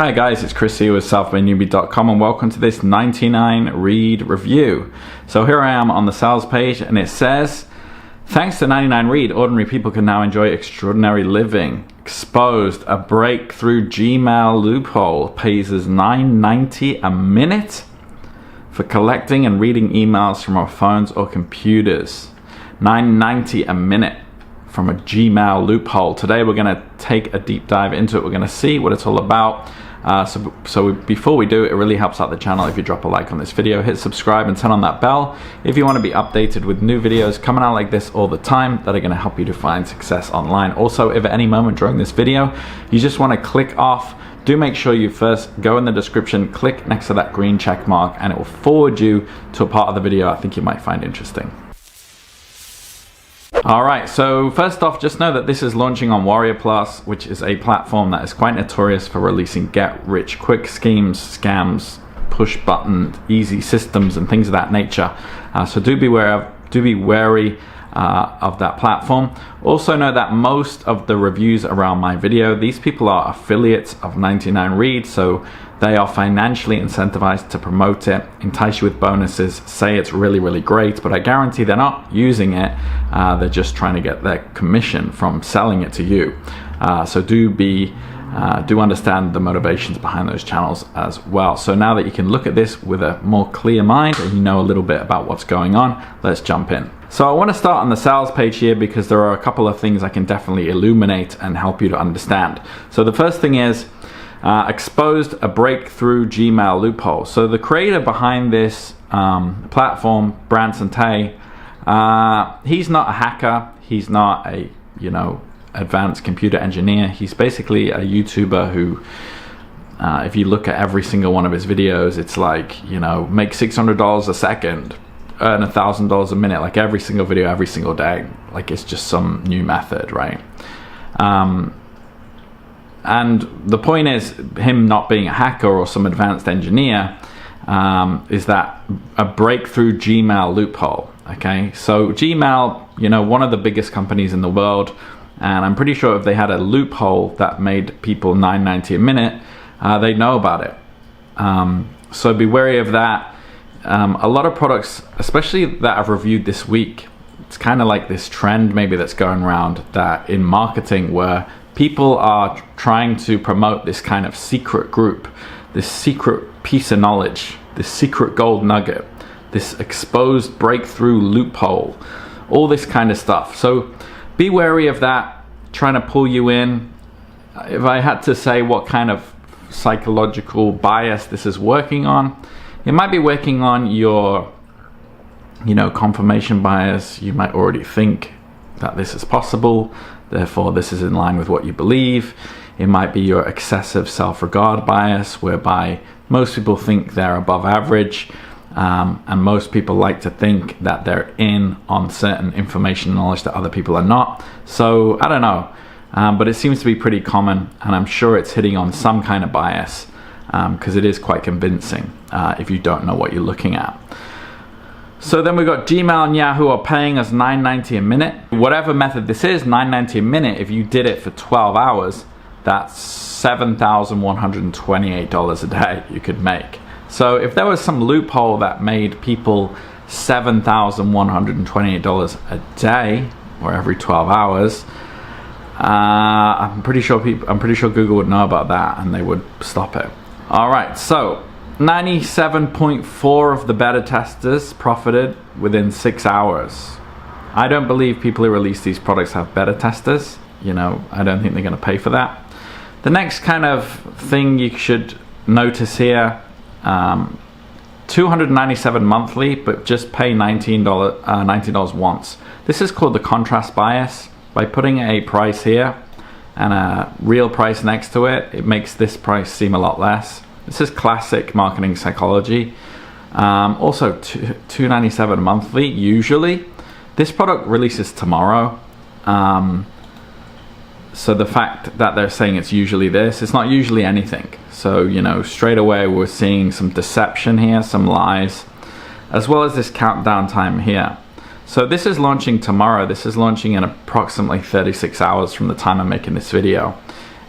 Hi guys, it's Chris here with selfmadenewbie.com and welcome to this 99 read review. So here I am on the sales page and it says, thanks to 99 read, ordinary people can now enjoy extraordinary living. Exposed, a breakthrough Gmail loophole pays us $9.90 a minute for collecting and reading emails from our phones or computers. $9.90 a minute from a Gmail loophole. Today we're going to take a deep dive into it. We're going to see what it's all about. So before we do, it really helps out the channel if you drop a like on this video, hit subscribe and turn on that bell if you want to be updated with new videos coming out like this all the time that are going to help you to find success online. Also, if at any moment during this video you just want to click off, do make sure you first go in the description, click next to that green check mark, and it will forward you to a part of the video I think you might find interesting. Alright, so first off, just know that this is launching on Warrior Plus, which is a platform that is quite notorious for releasing get-rich-quick schemes, scams, push-button, easy systems, and things of that nature. So do be wary of that platform. Also know that most of the reviews around my video, these people are affiliates of 99 read, so they are financially incentivized to promote it, entice you with bonuses, say it's really great, but I guarantee they're not using it. They're just trying to get their commission from selling it to you. So do understand the motivations behind those channels as well. So now that you can look at this with a more clear mind and you know a little bit about what's going on, let's jump in. So I want to start on the sales page here because there are a couple of things I can definitely illuminate and help you to understand. So the first thing is exposed, a breakthrough Gmail loophole. So the creator behind this platform, Branson Tay, he's not a hacker, he's not a advanced computer engineer. He's basically a YouTuber who, if you look at every single one of his videos, it's like, make $600 a second, earn $1,000 a minute, like every single video, every single day. Like it's just some new method, right? And the point is, him not being a hacker or some advanced engineer, is that a breakthrough Gmail loophole. Okay, so Gmail, one of the biggest companies in the world, and I'm pretty sure if they had a loophole that made people $9.90 a minute, they'd know about it. So be wary of that. A lot of products, especially that I've reviewed this week, it's kind of like this trend maybe that's going around that in marketing where people are trying to promote this kind of secret group, this secret piece of knowledge, this secret gold nugget, this exposed breakthrough loophole, all this kind of stuff. So be wary of that, trying to pull you in. If I had to say what kind of psychological bias this is working on, it might be working on your, confirmation bias. You might already think that this is possible, therefore this is in line with what you believe. It might be your excessive self-regard bias, whereby most people think they're above average, and most people like to think that they're in on certain information and knowledge that other people are not. So I don't know, but it seems to be pretty common, and I'm sure it's hitting on some kind of bias, because it is quite convincing if you don't know what you're looking at. So then we've got Gmail and Yahoo are paying us $9.90 a minute. Whatever method this is, $9.90 a minute, if you did it for 12 hours, that's $7,128 a day you could make. So if there was some loophole that made people $7,128 a day, or every 12 hours, I'm pretty sure Google would know about that and they would stop it. All right, so 97.4% of the beta testers profited within 6 hours. I don't believe people who release these products have beta testers. I don't think they're going to pay for that. The next kind of thing you should notice here, 297 monthly, but just pay $19 once. This is called the contrast bias. By putting a price here and a real price next to it, it makes this price seem a lot less. This is classic marketing psychology. Also, $297 monthly usually. This product releases tomorrow. So the fact that they're saying it's usually this, it's not usually anything. So, straight away we're seeing some deception here, some lies, as well as this countdown time here. So this is launching tomorrow. This is launching in approximately 36 hours from the time I'm making this video.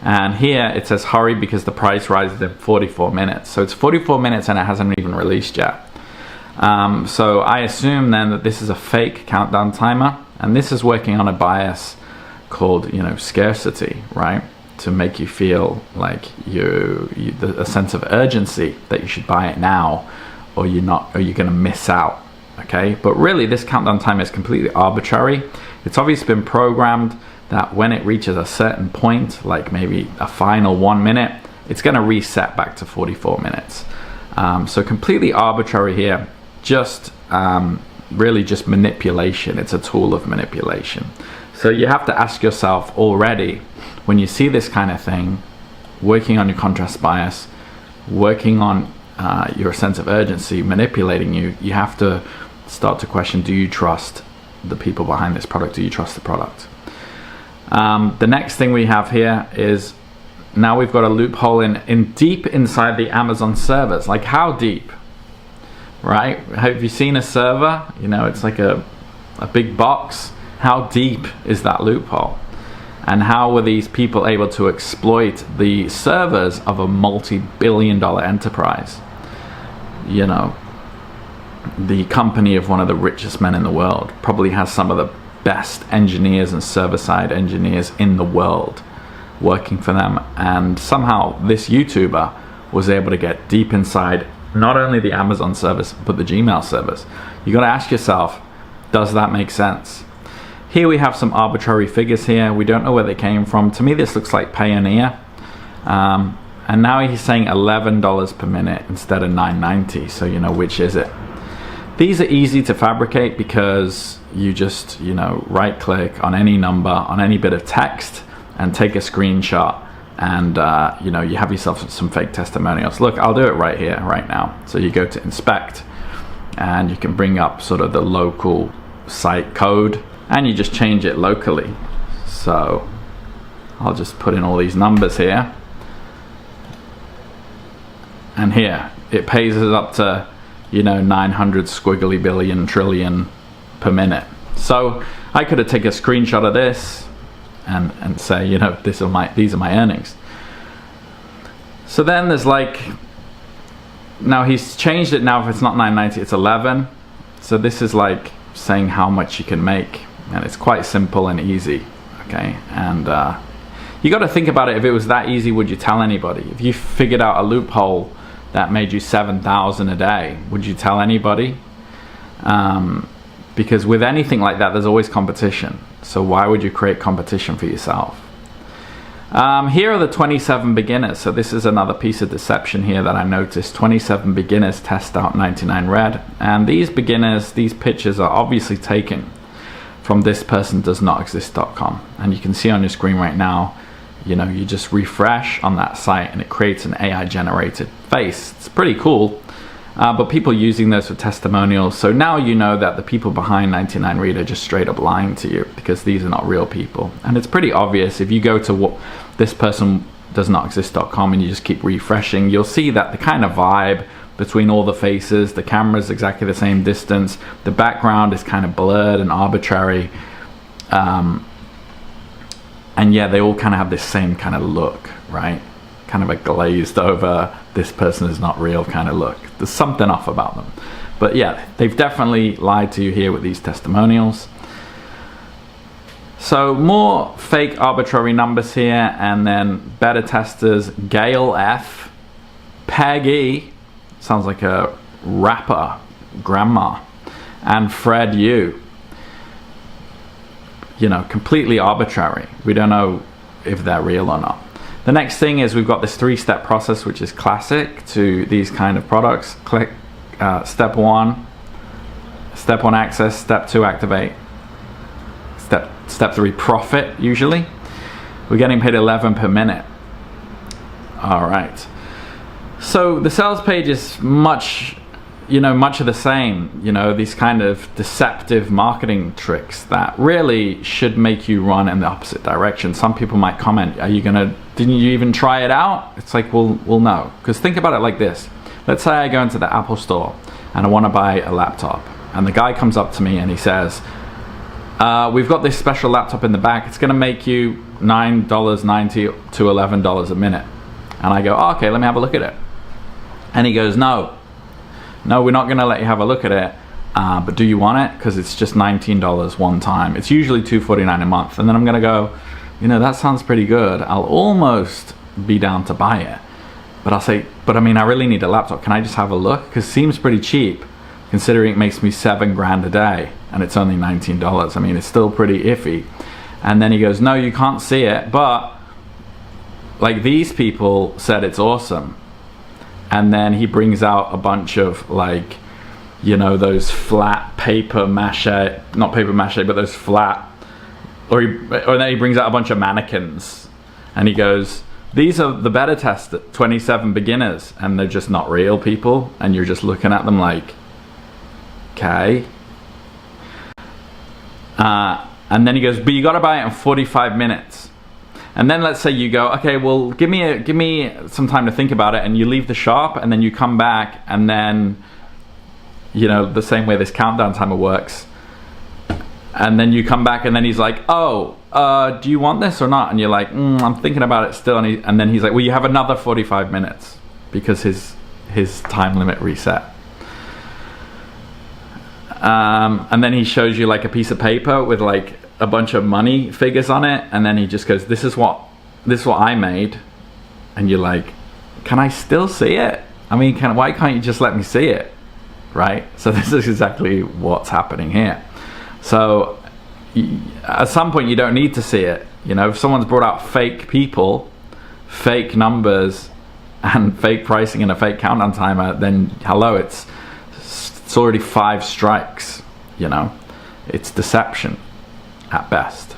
And here it says hurry because the price rises in 44 minutes. So it's 44 minutes and it hasn't even released yet. So I assume then that this is a fake countdown timer, and this is working on a bias called, scarcity, right? To make you feel like a sense of urgency that you should buy it now, or you're going to miss out. Okay, but really this countdown timer is completely arbitrary. It's obviously been programmed that when it reaches a certain point, like maybe a final 1 minute, it's going to reset back to 44 minutes. So completely arbitrary here, just really just manipulation. It's a tool of manipulation. So you have to ask yourself already, when you see this kind of thing, working on your contrast bias, working on your sense of urgency manipulating you, you have to start to question, do you trust the people behind this product? Do you trust the product? The next thing we have here is, now we've got a loophole in deep inside the Amazon servers. Like, how deep, right? Have you seen a server? It's like a big box. How deep is that loophole? And how were these people able to exploit the servers of a multi-billion-dollar enterprise? The company of one of the richest men in the world probably has some of the best engineers and server-side engineers in the world working for them, and somehow this YouTuber was able to get deep inside not only the Amazon service but the Gmail service. You got to ask yourself, does that make sense? Here we have some arbitrary figures here. We don't know where they came from. To me this looks like Payoneer, and now he's saying $11 per minute instead of $9.90. So which is it? These are easy to fabricate because you just right click on any number, on any bit of text, and take a screenshot, and you have yourself some fake testimonials. Look, I'll do it right here, right now. So you go to inspect, and you can bring up sort of the local site code, and you just change it locally. So I'll just put in all these numbers here, and here it pays us up to 900 squiggly billion trillion per minute. So I could have taken a screenshot of this and say, these are my earnings. So then there's now he's changed it. Now if it's not 9.90, it's 11. So this is like saying how much you can make, and it's quite simple and easy. Okay, and you got to think about it. If it was that easy, would you tell anybody? If you figured out a loophole that made you 7,000 a day, would you tell anybody? Because with anything like that, there's always competition. So why would you create competition for yourself? Here are the 27 beginners. So this is another piece of deception here that I noticed. 27 beginners test out 99 red. And these beginners, these pictures are obviously taken from thispersondoesnotexist.com. And you can see on your screen right now, you just refresh on that site and it creates an AI generated face. It's pretty cool, but people using those for testimonials. So now you know that the people behind 99 Read are just straight up lying to you, because these are not real people. And it's pretty obvious if you go to thispersondoesnotexist.com and you just keep refreshing, you'll see that the kind of vibe between all the faces, the camera's exactly the same distance, the background is kind of blurred and arbitrary. And yeah, they all kind of have this same kind of look, right? Kind of a glazed over, this person is not real kind of look. There's something off about them. But yeah, they've definitely lied to you here with these testimonials. So more fake arbitrary numbers here, and then beta testers, Gail F, Peggy, sounds like a rapper, grandma, and Fred U. Completely arbitrary. We don't know if they're real or not. The next thing is we've got this 3-step process, which is classic to these kind of products. Click step 1 access, step 2 activate, step 3 profit. Usually we're getting paid 11 per minute. All right, so the sales page is much of the same, these kind of deceptive marketing tricks that really should make you run in the opposite direction. Some people might comment, didn't you even try it out? It's like, well no, because think about it like this. Let's say I go into the Apple store and I want to buy a laptop, and the guy comes up to me and he says, we've got this special laptop in the back. It's going to make you $9.90 to $11 a minute. And I go, oh, okay, let me have a look at it. And he goes, no, we're not going to let you have a look at it. But do you want it? Because it's just $19 one time. It's usually $249 a month. And then I'm going to go, you know, that sounds pretty good. I'll almost be down to buy it. But I'll say, but I mean, I really need a laptop. Can I just have a look? Because it seems pretty cheap, considering it makes me $7 grand a day and it's only $19. I mean, it's still pretty iffy. And then he goes, no, you can't see it, but like these people said it's awesome. And then he brings out a bunch of like, you know, those flat paper mache, not paper mache, but those flat, or then he brings out a bunch of mannequins and he goes, these are the beta test 27 beginners, and they're just not real people, and you're just looking at them like, okay. And then he goes, but you got to buy it in 45 minutes. And then let's say you go, okay, well, give me some time to think about it, and you leave the shop, and then you come back, and then, you know, the same way this countdown timer works, and then you come back, and then he's like, oh, do you want this or not? And you're like, I'm thinking about it still. And then he's like, well, you have another 45 minutes because his time limit reset. And then he shows you like a piece of paper with like a bunch of money figures on it, and then he just goes, this is what I made. And you're like, can I still see it? I mean, why can't you just let me see it? Right? So this is exactly what's happening here. So at some point you don't need to see it. You know, if someone's brought out fake people, fake numbers, and fake pricing and a fake countdown timer, then hello, it's already 5 strikes. You know, it's deception at best.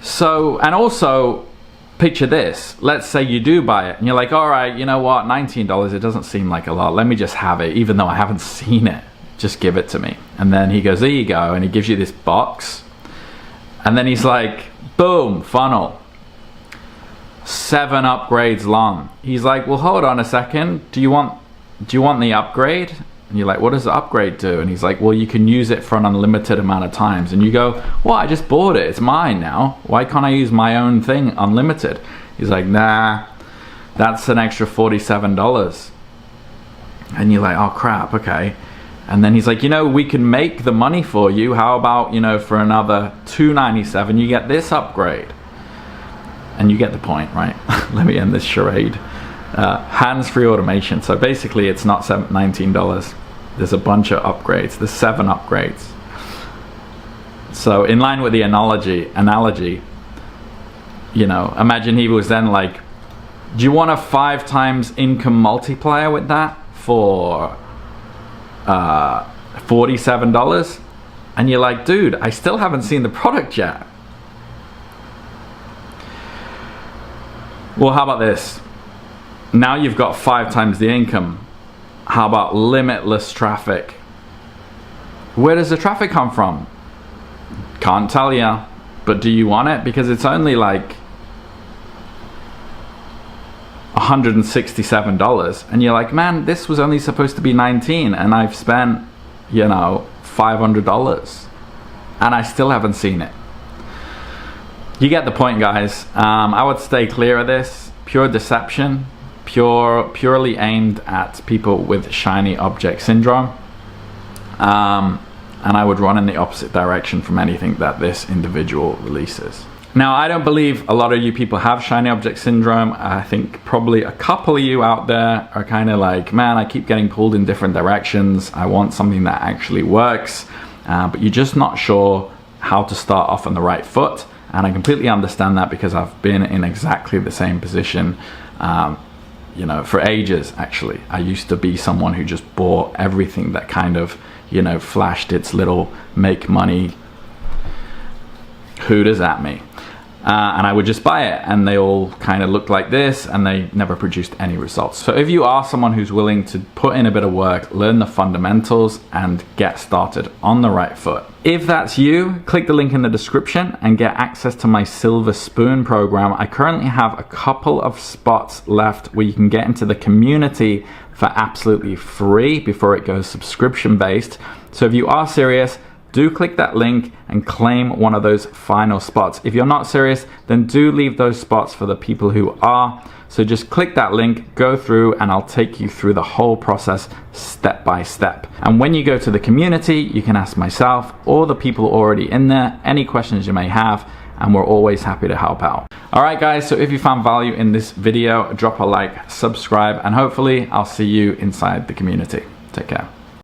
So, and also picture this, let's say you do buy it and you're like, all right, you know what, $19, it doesn't seem like a lot, let me just have it, even though I haven't seen it, just give it to me. And then he goes, there you go, and he gives you this box, and then he's like, boom, funnel, 7 upgrades long. He's like, well, hold on a second, do you want the upgrade? And you're like, what does the upgrade do? And he's like, well, you can use it for an unlimited amount of times. And you go, well, I just bought it, it's mine now, why can't I use my own thing unlimited? He's like, nah, that's an extra $47. And you're like, oh crap, okay. And then he's like, you know, we can make the money for you, how about, you know, for another $297 you get this upgrade? And you get the point, right? Let me end this charade. Hands-free automation. So basically it's not $19. There's a bunch of upgrades. There's 7 upgrades. So in line with the analogy, you know, imagine he was then like, do you want a 5 times income multiplier with that for $47? And you're like, dude, I still haven't seen the product yet. Well, how about this? Now you've got 5 times the income. How about limitless traffic? Where does the traffic come from? Can't tell you, but do you want it? Because it's only like $167, and you're like, man, this was only supposed to be $19, and I've spent, you know, $500, and I still haven't seen it. You get the point, guys. I would stay clear of this. Pure deception. Purely aimed at people with shiny object syndrome, and I would run in the opposite direction from anything that this individual releases. Now, I don't believe a lot of you people have shiny object syndrome. I think probably a couple of you out there are kind of like, man, I keep getting pulled in different directions, I want something that actually works, but you're just not sure how to start off on the right foot. And I completely understand that, because I've been in exactly the same position, you know, for ages. Actually, I used to be someone who just bought everything that kind of, you know, flashed its little make money hooters at me, and I would just buy it, and they all kind of looked like this, and they never produced any results. So if you are someone who's willing to put in a bit of work, learn the fundamentals, and get started on the right foot, if that's you, click the link in the description and get access to my Silver Spoon program. I currently have a couple of spots left where you can get into the community for absolutely free before it goes subscription based. So if you are serious, do click that link and claim one of those final spots. If you're not serious, then do leave those spots for the people who are. So just click that link, go through, and I'll take you through the whole process step by step. And when you go to the community, you can ask myself or the people already in there any questions you may have, and we're always happy to help out. All right, guys, so if you found value in this video, drop a like, subscribe, and hopefully I'll see you inside the community. Take care.